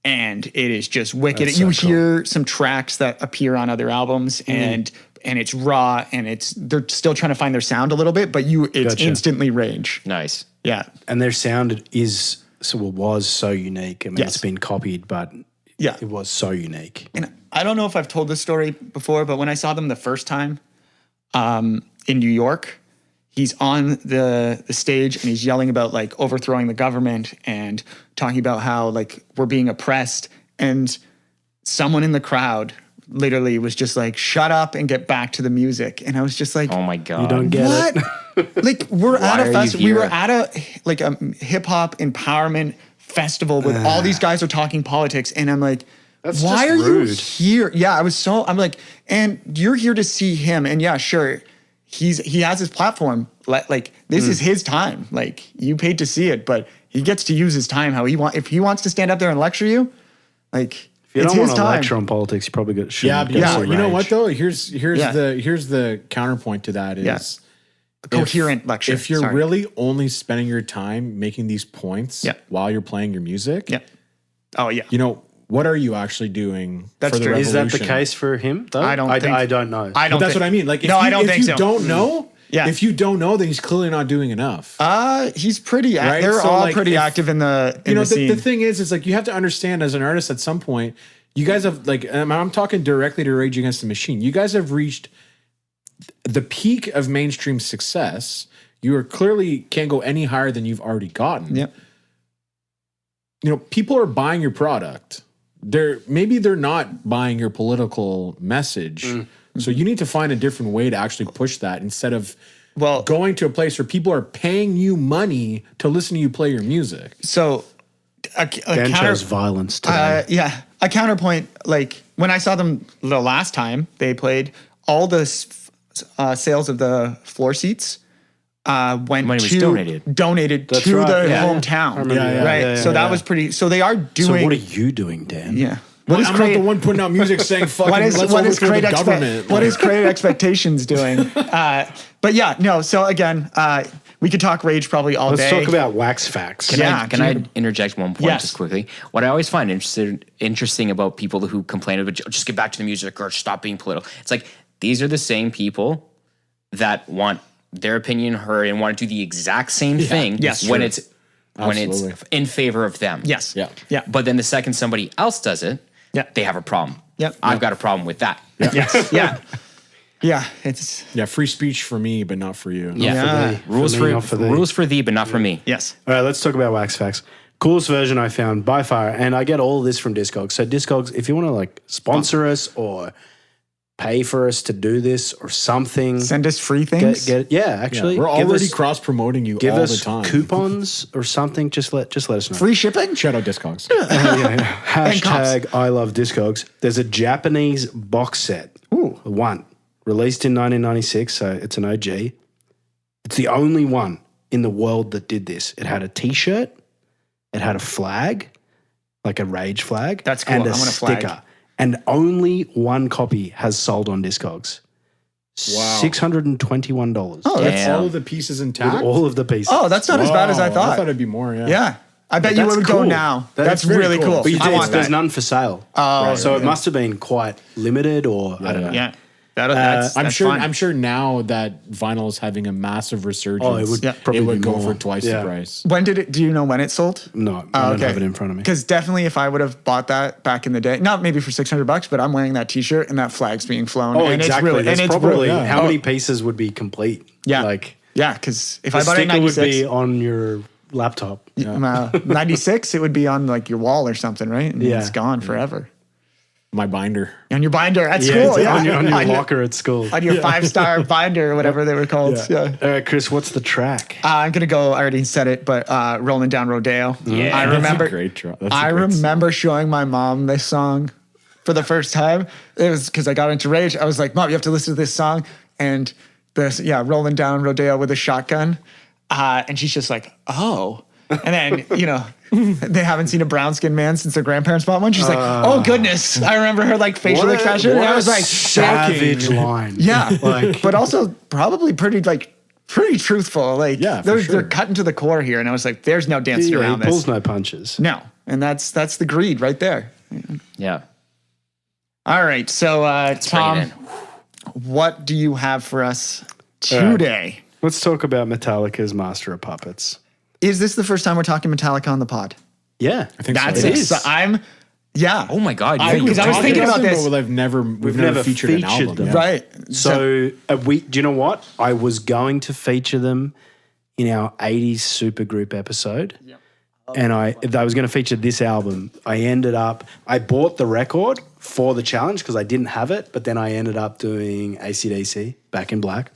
and it is just wicked. That's You so cool. hear some tracks that appear on other albums, and it's raw, and they're still trying to find their sound a little bit, but it's Gotcha. instantly Rage. Nice. Yeah, And their sound was so unique. I mean, Yes. it's been copied, but yeah. it was so unique. And I don't know if I've told this story before, but when I saw them the first time in New York, he's on the stage and he's yelling about like overthrowing the government and talking about how like we're being oppressed. And someone in the crowd literally was just like, shut up and get back to the music. And I was just like, Oh my God. You don't get what? it. Like we're Why at are a you festival. We here? were at a hip hop empowerment festival with all these guys are talking politics, and I'm like, That's why just are you rude. here? Yeah, I'm like, and you're here to see him, and yeah, sure, he has his platform. Like this is his time. Like you paid to see it, but he gets to use his time how he wants. If he wants to stand up there and lecture you, like If you it's don't his want to time. lecture on politics, you probably should. Yeah, but you know what though? Here's Yeah. the counterpoint to that is Yeah. Coherent lecture. if you're Sorry. really only spending your time making these points Yeah. while you're playing your music, yeah. Oh yeah. you know, what are you actually doing That's for the true. revolution? Is that the case for him, though? I don't think- I don't know. I But don't. that's think, what I mean. Like, if no, you, I don't if think you so. don't know, Yeah. if you don't know, then he's clearly not doing enough. He's pretty. Right? They're So, all like, pretty if- active in the You know, scene. the thing is like you have to understand as an artist at some point, you guys have like, I'm talking directly to Rage Against the Machine. You guys have reached the peak of mainstream success. You are clearly can't go any higher than you've already gotten. Yep. You know, people are buying your product. they're not buying your political message. So you need to find a different way to actually push that instead of going to a place where people are paying you money to listen to you play your music. So Dan chose violence today. a counterpoint, like when I saw them the last time, they played all the sales of the floor seats went Money was donated That's to right. the Yeah. hometown. Yeah. So that was pretty. So they are doing. So what are you doing, Dan? Yeah. I'm not the one putting out music saying fucking What is let's what is overthrow great the government. what is Great Expectations doing? But yeah, no. So again, we could talk rage probably all Let's day. talk about wax facts. Can I interject one point Yes. just quickly? What I always find interesting about people who complain about just get back to the music or stop being political. It's like these are the same people that want their opinion heard and want to do the exact same thing when it's in favor of them. Yes. Yeah. But then the second somebody else does it, they have a problem. Yep. I've got a problem with that. Yes. Yeah. It's Free speech for me, but not for you. Yeah. Rules For me, not for thee. rules for thee, but not for me. yes. All right, let's talk about wax facts. Coolest version I found by far, and I get all this from Discogs. So Discogs, if you want to like sponsor us or pay for us to do this or something, Send us free things. actually, We're give already us- cross promoting you give all us the time. coupons or something. Just let us know. Free shipping. Shout out Discogs. Hashtag I love Discogs. There's a Japanese box set. One released in 1996, so it's an OG. It's the only one in the world that did this. It had a T-shirt, it had a flag, like a rage flag. That's cool. And a I want a flag. sticker. And only one copy has sold on Discogs. Wow. $621. Oh, That's Damn. all of the pieces intact. With all of the pieces. Oh, that's not as bad as I Wow, thought. I thought it'd be more. Yeah. Yeah. I bet you That's would cool. go now. That's very really cool. cool. But you I did, want there's that. none for sale. Oh, so it must have been quite limited, or I don't know. Yeah. That's I'm sure. fun. I'm sure now that vinyl is having a massive resurgence. Oh, it would Yeah. probably it would be go more. for twice Yeah. the price. When did it? Do you know when it sold? No, I don't have it in front of me. Because definitely, if I would have bought that back in the day, not maybe for $600, but I'm wearing that T-shirt and that flag's being flown. Oh, and exactly. It's really, There's and it's probably really, how many pieces would be complete? Yeah. Like Yeah, because if the I bought it in sticker would 96, be on your laptop. 96, it would be on like your wall or something, right? And Yeah. it's gone forever. My binder. On your binder, that's Yeah, cool. it's Yeah, on your locker at school. on your 5-star binder or whatever they were called. Yeah. All right, Chris, what's the track? I'm gonna go. I already said it, but "Rolling Down Rodeo." Yeah. I That's a remember. great track. That's a I great remember showing my mom this song for the first time. It was because I got into rage. I was like, "Mom, you have to listen to this song." And this, "Rolling Down Rodeo" with a shotgun, and she's just like, "Oh." And then they haven't seen a brown skinned man since their grandparents bought one. She's like, "Oh goodness!" I remember her like facial expression, and I was like, savage line. yeah, Like, but also probably pretty truthful. Like, Yeah, for sure. they're cutting to the core here, and I was like, "There's no dancing he around pulls this." no punches. No, and that's the greed right there. Yeah. All right, so Bring it Tom, in. what do you have for us today? Let's talk about Metallica's Master of Puppets. Is this the first time we're talking Metallica on the pod? Yeah, I think That's so. It is. Oh my God. I- you because I was thinking about this. but we've never featured an album. them. Yeah. Right. So do you know what? I was going to feature them in our 80s supergroup episode. And I was going to feature this album. I bought the record for the challenge because I didn't have it, but then I ended up doing ACDC, Back in Black,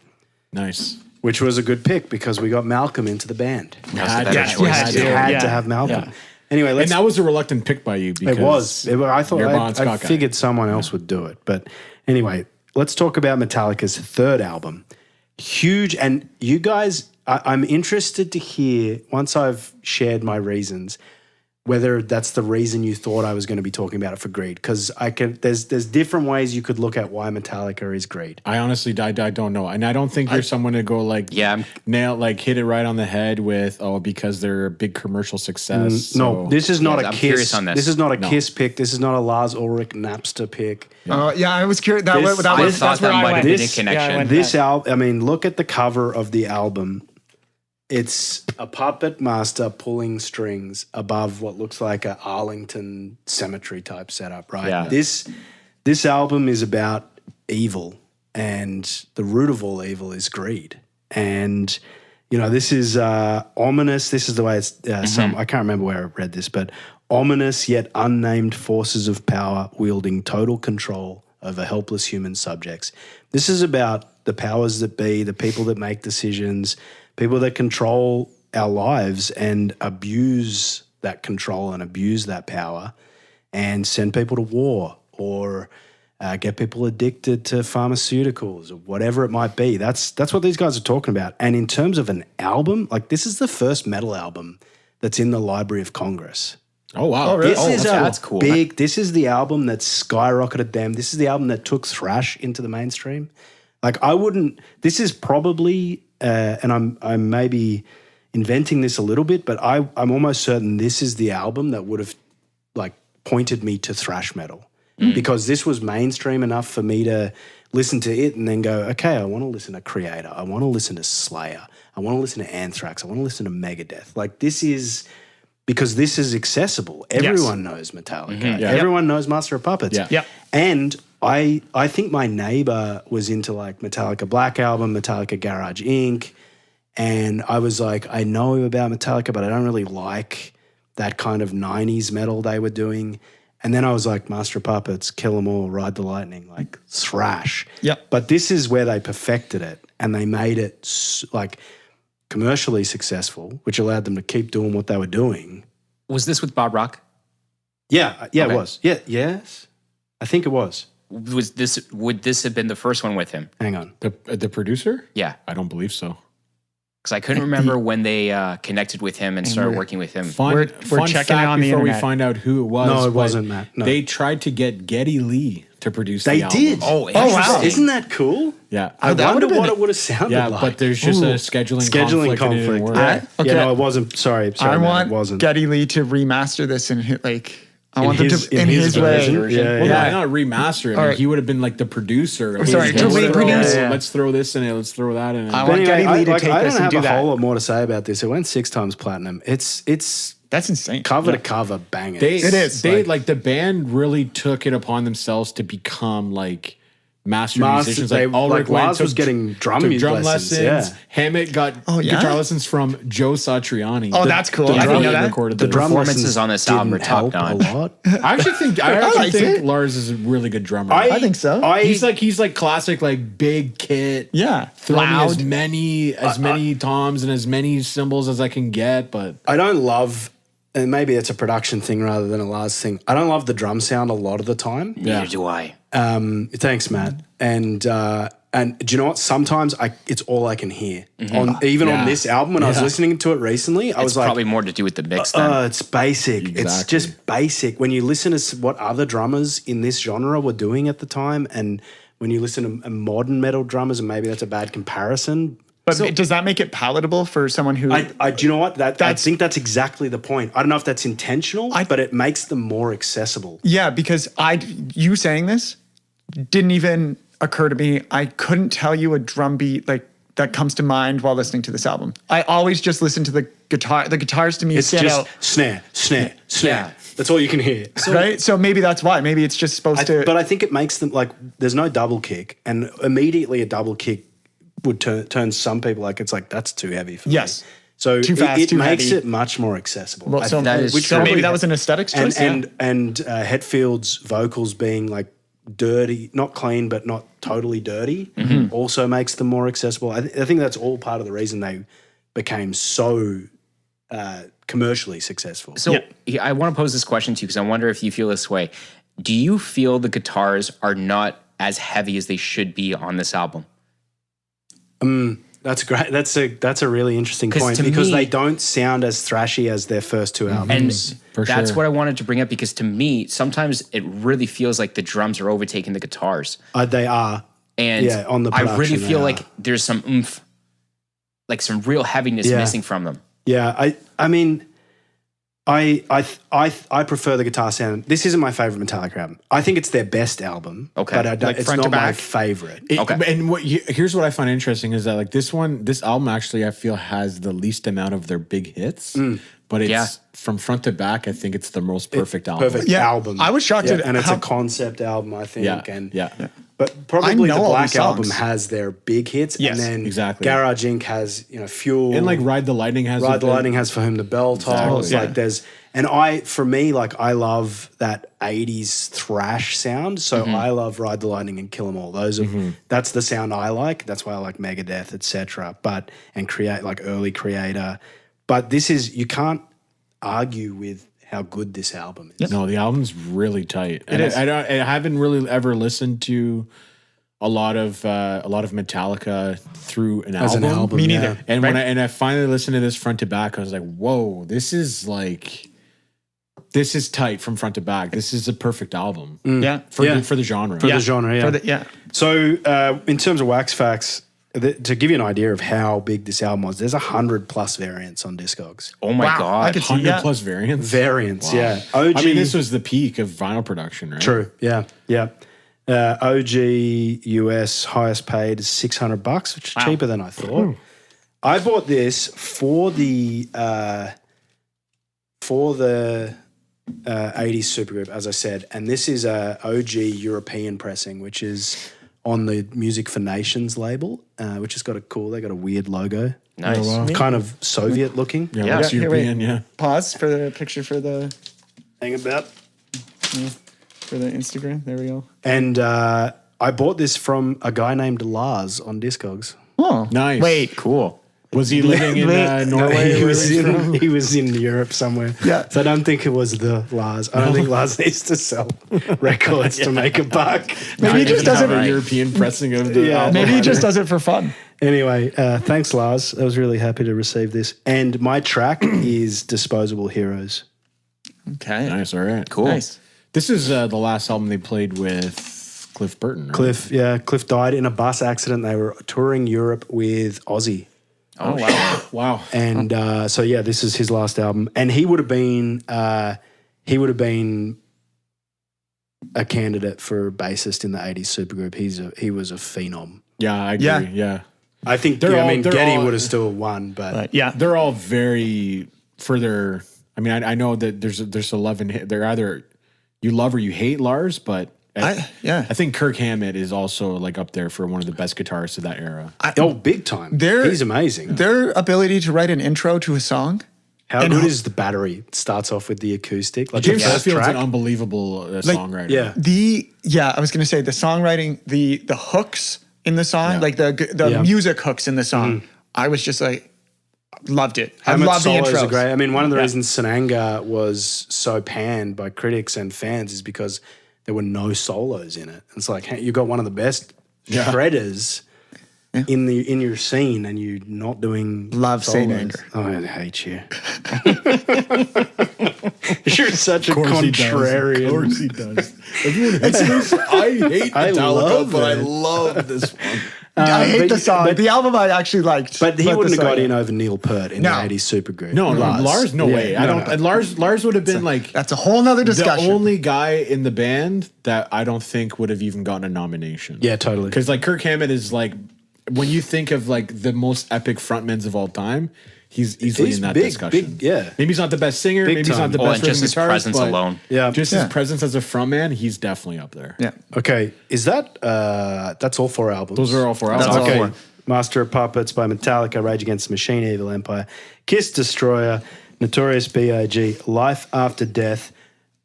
Nice. which was a good pick because we got Malcolm into the band. That was the Yeah, better yeah, choice. you had Had Yeah. to have Malcolm. Yeah. Anyway, And let's that was a reluctant pick by you because It was. I thought you're a Bon I Scott guy. figured someone else would do it. But anyway, let's talk about Metallica's third album. Huge. And you guys, I'm interested to hear, once I've shared my reasons, whether that's the reason you thought I was going to be talking about it for greed. Because there's different ways you could look at why Metallica is greed. I honestly, I don't know, and I don't think you're someone to go like, hit it right on the head with, because they're a big commercial success. No, this is not a I'm Kiss. curious on this. This is not a Kiss pick. This is not a Lars Ulrich Napster pick. I was curious. This- I That's thought where that I might have went. been a connection. I went This back. album, I mean, look at the cover of the album. It's a puppet master pulling strings above what looks like a Arlington cemetery type setup, right? Yeah. This album is about evil, and the root of all evil is greed. And this is ominous. This is the way it's I can't remember where I read this, but ominous yet unnamed forces of power wielding total control over helpless human subjects. This is about the powers that be, the people that make decisions, people that control our lives and abuse that control and abuse that power and send people to war or get people addicted to pharmaceuticals or whatever it might be. That's what these guys are talking about. And in terms of an album, like this is the first metal album that's in the Library of Congress. Oh, wow. really? That's cool. Big. This is the album that skyrocketed them. This is the album that took thrash into the mainstream. Like this is probably, and I'm maybe inventing this a little bit, but I'm almost certain this is the album that would have like pointed me to thrash metal because this was mainstream enough for me to listen to it and then go, okay, I want to listen to Creator. I want to listen to Slayer. I want to listen to Anthrax. I want to listen to Megadeth. Like this is because this is accessible. Everyone knows Metallica. Everyone knows Master of Puppets. Yeah. And I think my neighbor was into like Metallica Black Album, Metallica Garage Inc., and I was like, I know about Metallica, but I don't really like that kind of 90s metal they were doing. And then I was like, Master of Puppets, Kill 'Em All, Ride the Lightning, like thrash. Yep. But this is where they perfected it and they made it like commercially successful, which allowed them to keep doing what they were doing. Was this with Bob Rock? Yeah, Okay. it was. Yeah, yes. I think it was. Would this have been the first one with him? Hang on. The producer? Yeah. I don't believe so. Because I couldn't remember when they connected with him and started working with him. We're Fun checking fact it on the before we internet. find out who it was. No, it but wasn't, Matt. No. They tried to get Geddy Lee to produce They the album. did. Oh, wow. interesting. Isn't that cool? Yeah. I that wonder would've what been- it would have sounded Yeah, like. but there's just a scheduling conflict. and it didn't work. Yeah. Okay. Yeah, no, it wasn't. Sorry, I Matt, want it wasn't. Geddy Lee to remaster this and hit like I In want his- them to in his version. way. Yeah, Well, yeah. not remaster. I mean, he would have been like the producer. Like, sorry, let's to throw- reproduce. Let's throw this in it. Let's throw that in it. I But want Geddy Lee to take I this don't and have do a whole that. lot more to say about this. It went 6 times platinum. It's That's insane. cover to cover bangers. It is. They like the band really took it upon themselves to become like master musicians. they- Like Ulrich like, Lars was took- getting drum took lessons, yeah. Hammett got yeah? guitar lessons from Joe Satriani. Oh, that's cool. The I didn't drummer know that. recorded the the drum performances lessons on this album are didn't top help notch. a lot. I actually think liked it. Lars is a really good drummer. I think so. he's like classic like big kit. Yeah. Throw me as Loud. many toms and as many cymbals as I can get, but I don't love, and maybe it's a production thing rather than a Lars thing. I don't love the drum sound a lot of the time. Neither do I. Thanks, Matt. And do you know what? Sometimes it's all I can hear. On this album, when I was listening to it recently, I was It's like, probably more to do with the mix then. it's basic. It's Exactly. just basic. When you listen to what other drummers in this genre were doing at the time, and when you listen to modern metal drummers, and maybe that's a bad comparison. But does that make it palatable for someone who Do you know what? I think that's exactly the point. I don't know if that's intentional, but it makes them more accessible. Yeah, because you saying this didn't even occur to me. I couldn't tell you a drum beat like that comes to mind while listening to this album. I always just listen to the guitar. The guitars to me It's stand just out, snare. Yeah. That's all you can hear. right? So maybe that's why. Maybe it's just supposed to. But I think it makes them like there's no double kick, and immediately a double kick would turn some people like it's like that's too heavy for Yes. me. So Too fast, it too makes heavy. it much more accessible. well, so, that is so true. maybe that was an aesthetics choice. and Hetfield's vocals being like dirty, not clean, but not totally dirty, also makes them more accessible. I think that's all part of the reason they became so commercially successful. So I want to pose this question to you because I wonder if you feel this way. Do you feel the guitars are not as heavy as they should be on this album? That's great. That's a really interesting 'Cause point to because me- they don't sound as thrashy as their first two albums. And that's what I wanted to bring up because to me, sometimes it really feels like the drums are overtaking the guitars. They are. And Yeah, on the I really production, feel they like are. there's some oomph, like some real heaviness Yeah. missing from them. Yeah, I mean, I prefer the guitar sound. This isn't my favorite Metallica album. I think it's their best album. Okay. but I don't, Like it's front to not my back? favorite. Okay. And here's what I find interesting is that like this album actually I feel has the least amount of their big hits, but it's from front to back. I think it's the most perfect album. Perfect Yeah, album. I was shocked at and it's how- a concept album, I think. Yeah, and yeah. But probably know the all Black these songs. album has their big hits, Yes, and then exactly. Garage Inc. has Fuel, And like Ride the Lightning has Ride the Lightning has For Whom the Bell Tolls. Exactly. Like there's, and for me, like I love that 80s thrash sound. So I love Ride the Lightning and Kill 'Em All. Those are, that's the sound I like. That's why I like Megadeth, etc. And create like early Creator. But this is, you can't argue with how good this album is. No, the album's really tight. And is. I haven't really ever listened to a lot of Metallica through an As album. an album. Me yeah. neither. And when I finally listened to this front to back, I was like, whoa, this is tight from front to back. This is a perfect album Yeah. for Yeah. the genre. For the genre, yeah. Yeah. So in terms of Wax Facts, to give you an idea of how big this album was, there's 100+ variants on Discogs. Oh my Wow, I god. could see 100 that. plus variants. Variants, Wow. yeah. OG, I mean, this was the peak of vinyl production, right? true, yeah, yeah. OG US highest paid is $600, which is cheaper than I thought. I bought this for the 80s supergroup, as I said, and this is a OG European pressing, which is on the Music for Nations label, which has got they got a weird logo. Nice. Oh, wow. Kind of Soviet looking. Yeah, Yeah. it's Here, European, wait. yeah. Pause for the picture for the Hang about. Instagram. There we go. And I bought this from a guy named Lars on Discogs. Oh, Nice. Wait, Cool. Was he living in Wait. Norway? he or was where he's from? he was in Europe somewhere. Yeah. So I don't think it was the Lars. I don't think Lars needs to sell records to make a buck. maybe he just does Have it. a European pressing of the Yeah. album. Maybe he just does it for fun. Anyway, thanks, Lars. I was really happy to receive this. And my track is Disposable Heroes. Okay. Nice, all right. Cool. Nice. This is the last album they played with Cliff Burton, right? Cliff died in a bus accident. They were touring Europe with Ozzy. Oh wow. Wow. And so yeah, this is his last album, and he would have been a candidate for bassist in the '80s supergroup. He was a phenom. Yeah, I agree. Yeah. Yeah. I think They're all- they're Geddy all- would have still won, but Yeah. They're all very further. I mean, I know that there's 11. They're either you love or you hate Lars, but I think Kirk Hammett is also like up there for one of the best guitarists of that era. big time. They're- He's amazing. Their ability to write an intro to a song. How good is the battery? It starts off with the acoustic, like James the first Hetfield's track. an unbelievable songwriter. Yeah, I was gonna say the songwriting, the hooks in the song, Yeah. like the Yeah. music hooks in the song. I was just like, loved it. I Hammett's love the solos intros. are great. I mean, one of the reasons Sananga was so panned by critics and fans is because there were no solos in it. It's like, hey, you got one of the best shredders in your scene, and you're not doing Love Saint solos. Anger. Oh, I hate you. You're such a Of course he does. contrarian. Of course he does. Everyone hates this. I hate I Metallica, love but I it. love this one. I hate but- the song. but- the album I actually liked. But he the wouldn't have song- got in over Neil Peart in No. the 80s supergroup. No, Lars, no Yeah, way. I don't. no. And Lars would have been like That's a whole nother discussion. the only guy in the band that I don't think would have even gotten a nomination. Yeah, totally. Because like Kirk Hammett is like, when you think of like the most epic frontmans of all time, he's easily He's in that big, discussion. big, yeah. Maybe he's not the best singer. Big Maybe he's not time. the Oh, best and just rhythm his guitarist, presence but alone. Yeah. just his presence as a frontman, he's definitely up there. yeah. Okay, is that that's all 4 albums? Those are all 4 albums. That's all Okay. 4. Master of Puppets by Metallica, Rage Against the Machine, Evil Empire, Kiss Destroyer, Notorious B.I.G, Life After Death.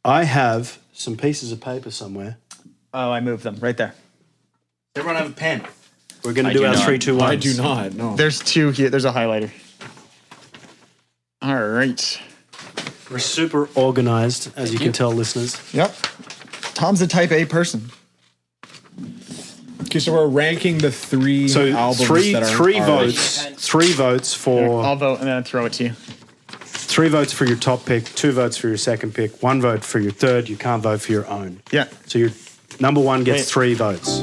I have some pieces of paper somewhere. Oh, I moved them right there. Everyone have a pen. We're going to I do do our not. 3, 2, 1. I do not. No. There's 2 here. There's a highlighter. All right. We're super organized, as you can tell, listeners. Yep. Tom's a type A person. Okay, so we're ranking the 3 So albums three that are votes. 3 votes for I'll vote and then throw it to you. 3 votes for your top pick, 2 votes for your second pick, 1 vote for your third. You can't vote for your own. Yeah. So your number 1 gets Wait. 3 votes.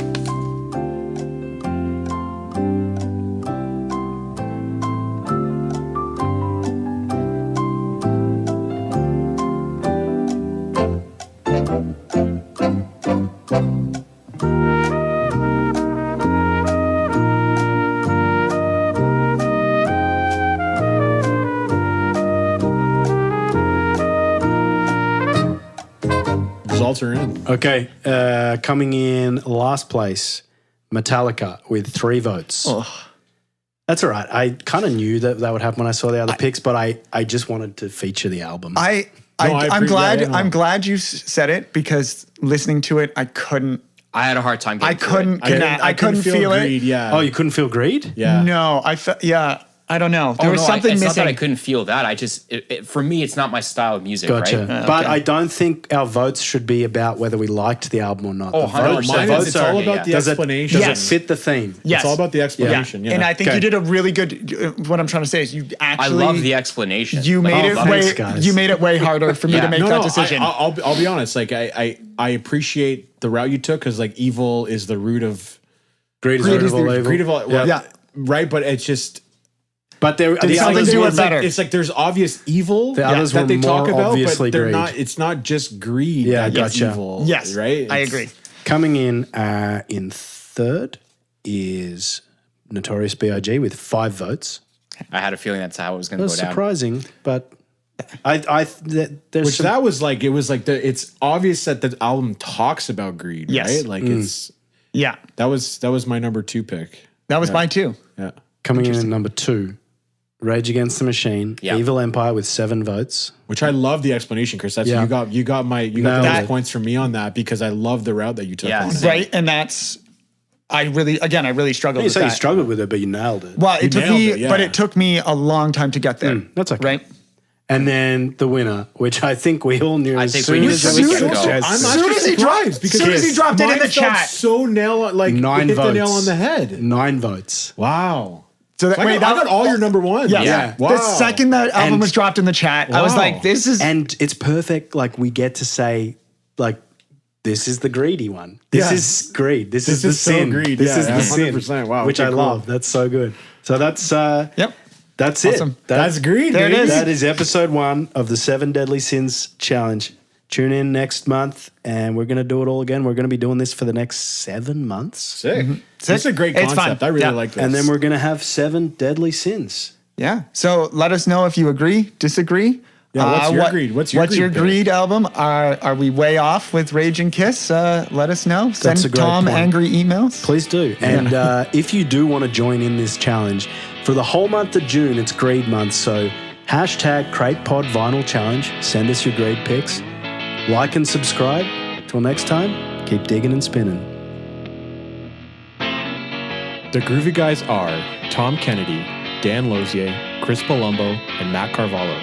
all belts are in. Okay, coming in last place, Metallica with 3 votes. That's all right. I kind of knew that would happen when I saw the other picks, but I just wanted to feature the album. I'm glad you said it because listening to it, I had a hard time getting I couldn't feel Greed, it. Yeah. Oh, you couldn't feel Greed? Yeah. No, I felt, I don't know. There was something it's missing. not that I couldn't feel that. I just, for me, it's not my style of music, Gotcha. right? But I don't think our votes should be about whether we liked the album or not. Oh, The votes- 100%. the votes It's are- all about the does explanation. Does Yes. it fit the theme? Yes. It's all about the explanation. Yeah. And I think Okay. you did a really good. What I'm trying to say is you I actually. love the explanation. You Like, made I it love Thanks, way. guys. You made it way harder for me to make that decision. I'll be honest. Like I appreciate the route you took because like evil is the root of Greed is Greed root is of all the- evil. greed of all. Well, Yeah. Right, but it's just. But there, the something others, do were, it better. It's like there's obvious evil The others that were they talk more about, obviously but they're greed. not. It's not just greed. Yeah, that's gotcha. evil. Yes, right. I It's- agree. coming in third is Notorious B.I.G. with 5 votes. I had a feeling that's how it was going That to was go down. surprising, but there's Which some, that was like. It was like it's obvious that the album talks about greed. Yes. Right. Like it's Yeah, that was my number 2 pick. that was mine too. Yeah. coming in at number 2. Rage Against the Machine, Yeah. Evil Empire with 7 votes. Which I love the explanation, Chris. That's Yeah. you got Nailed those it. points from me on that because I love the route that you took Yeah, on it. same. Right, and that's. I really struggled You with say that. you struggled with it, but you nailed it. Well, it took nailed me, it, yeah. but it took me a long time to get there. that's okay. Right. And then the winner, which I think we all knew I as think soon we knew as from it the was get-go. said. I'm Soon actually as he surprised because soon as he dropped it in mine the felt chat. so hit 9 the votes. nail on the head. 9 votes. Wow. So that, I got all your number ones. Yeah. Yeah. Wow. The second that album And- was dropped in the chat, I was Wow. like, "This is." And it's perfect. Like, we get to say, like, this is the greedy one. This Yes. is greed. This is the is so sin. greed. This Yeah, is the 100%. sin. Wow, Which okay, I cool. love. That's so good. So that's Yep. that's Awesome. it. That's greed. There it baby. is. That is episode 1 of the 7 Deadly Sins Challenge. Tune in next month, and we're going to do it all again. We're going to be doing this for the next 7 months. Sick. It's a great It's concept. fun. I really Yeah. like this. And then we're going to have 7 deadly sins. Yeah. So let us know if you agree, disagree. Yeah, what's your greed? What's your greed pick? greed album? Are we way off with Rage and Kiss? Let us know. Send That's a great Tom point. angry emails. Please do. And if you do want to join in this challenge, for the whole month of June, it's Greed Month. So hashtag CratePod Vinyl Challenge. Send us your greed pics. Like and subscribe. Till next time, keep digging and spinning. The Groovy Guys are Tom Kennedy, Dan Lozier, Chris Palumbo, and Matt Carvalho.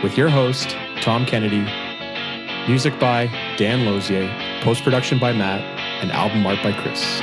With your host, Tom Kennedy. Music by Dan Lozier, post-production by Matt, and album art by Chris.